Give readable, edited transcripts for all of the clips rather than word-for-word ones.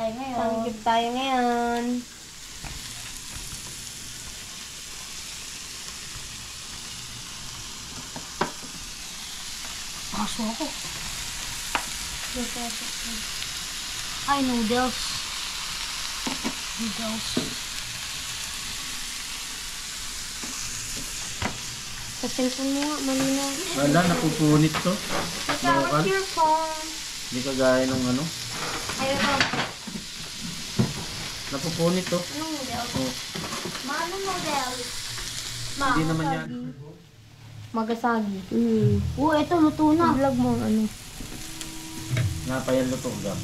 tayo ngayon. Samgyup tayo ngayon. Aso ako. Ay, noodles. Noodles. Sa cellphone mo nga, malina. Wala, napupunit to. What's your phone? Hindi kagaya ng ano. Ayun ba? Napupunit to. Anong model? Oh, Anong model? hindi naman yan. Magasagi. Ito, luto na. Vlog mo, ano? Napayan luto ka.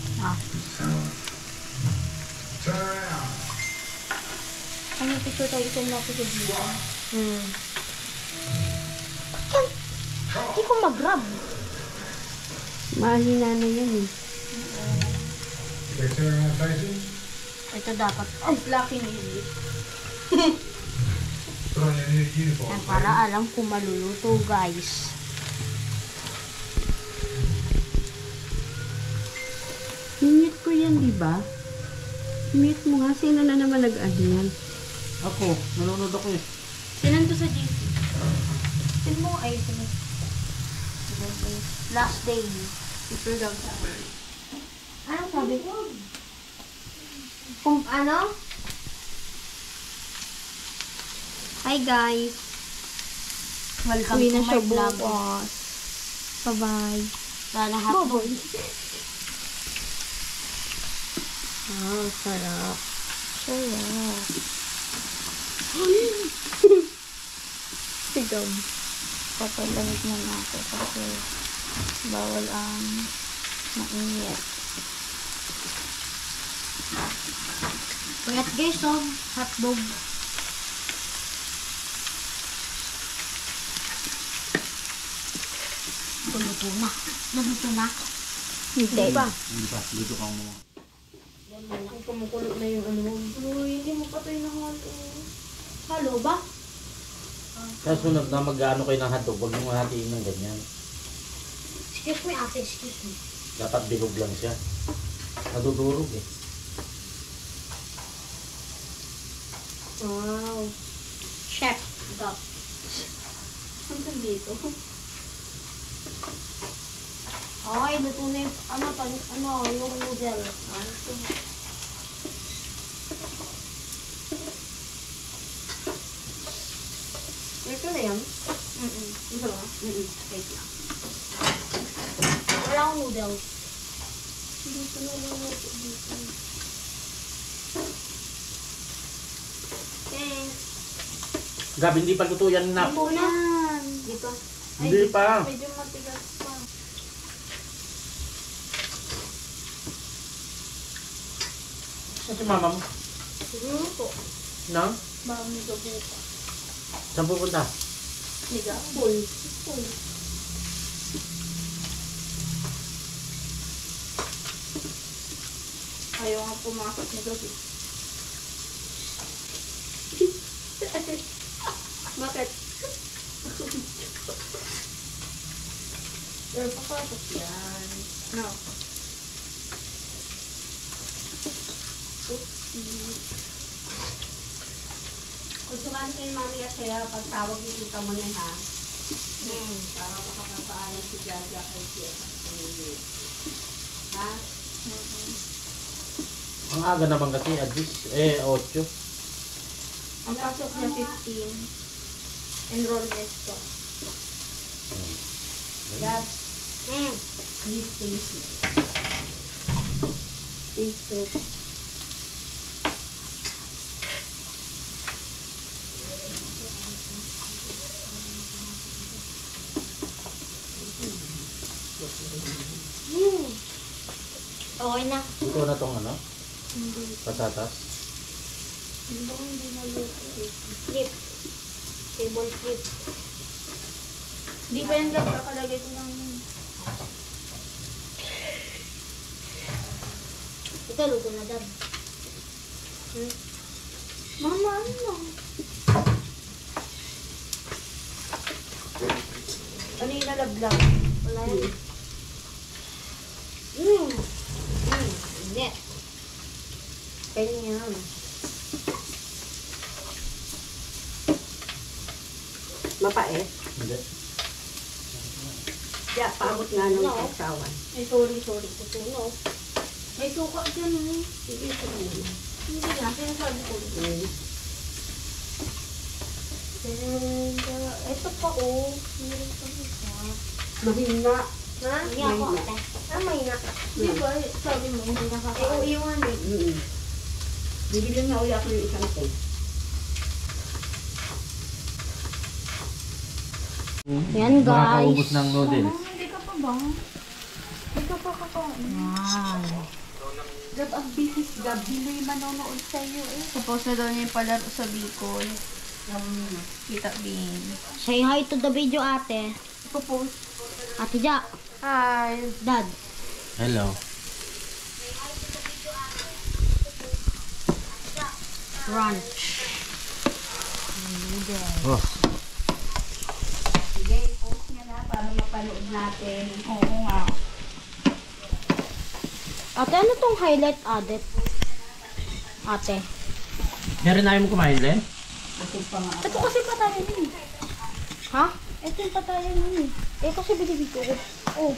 Ano picture tayo isang natin sa dito? Hindi ko mag-grab. Mahina na yan eh. Ito dapat. Ay, lucky nili. Yan, para alam kung maluluto, guys. Mute ko yan, di ba? Mute mo nga. Sino na naman nag-add yan? Ako, nanonood ako eh. Sinan to sa GC? Sin mo ay sino? Last day. Super daw sa anong sabi ko? Kung ano? Hi guys! Welcome Uwi to na my siya vlog. bukas. Bye-bye. Sana hotdog. Ah, sarap. Sarap. Sigam. Papalamig na ako kasi bawal ang mainit. Kuyat guys, hotdog. Luto na. Naluto na. Hindi pa. Hindi pa, dito kang mga. Kung kumukulot na yung ano. Uy, hindi mo patay na halo. Halo ba? Sa sunod na mag-ano kayo ng hotdog, huwag mong hatiin ng ganyan. Excuse me, ate. Excuse me. Dapat bilog lang siya. Nadudurog eh. Wow. Chef. Ito. Hanggang dito. Okay, luto na yung, yung noodle. Ito na yan. Ito ba? Wait lang. Wala akong noodle. Dito na lang ito dito. Thanks. Gabi, hindi pa luto yan na. Ito na. Dito. Hindi pa. Medyo matigas pa. Saan si mama mo? Siguro po. Na? Baka may gabi pa. Saan pupunta? Liga. Full. Full. Ayaw nga pumasok na gabi. Bakit? Pero papasok yan. No. Oopsie. Kung sumali kayo mami kasi pagtawag yung tita mo na ha. Para makapapaalam si Jaja kay Tia. Ha? Ang aga naman kasi, Adis. 8. Ang pasok niya 15. Enrollment ko. Dad. Please, please. Facebook. Okay na. Ito na tong ano? Patatas. Hindi na luto. Flip. Table flip. Hindi pa yan lang kakalagay ko ng... Ito, luto na dad. Mama, ano? Ano yung nalablag? Wala yan. Net. Ganyan. Mapait. Hindi. Kaya paabot nga ng No. kasawan. Ay, sorry. Tutunaw. May suka dyan eh. Sige, ito na naman. Hindi nga, sinasabi ko. And, ito pa oh. Meron pa isa. Mahina. Ha? Hindi ako, ate. May na. Di ba, sabi mo, hindi nakakain. Eh, iwan eh. Bibili nga ulit ako ng isang tape. Yan, guys. Nakakaubos ng noodles. Hindi ka pa ba? Hindi ka pa kakain. Wow. Gab, ang bisis Gab, Biloy manonood sa'yo eh. Suppose na daw niya yung palaro sa Bicol. Kita Bin. Say hi to the video, ate. Ipopost. Ate Ja. Hi. Dad. Hello. Ranch. Oh. Sige, post niya na para mapanood natin. Oo nga. Ate, ano tong highlight added? Ate. Meron na mo kumain, Len? Ito kasi patayan yun. Ha? Ito yung patayan yun eh. Eh, kasi binibig ko. Oh.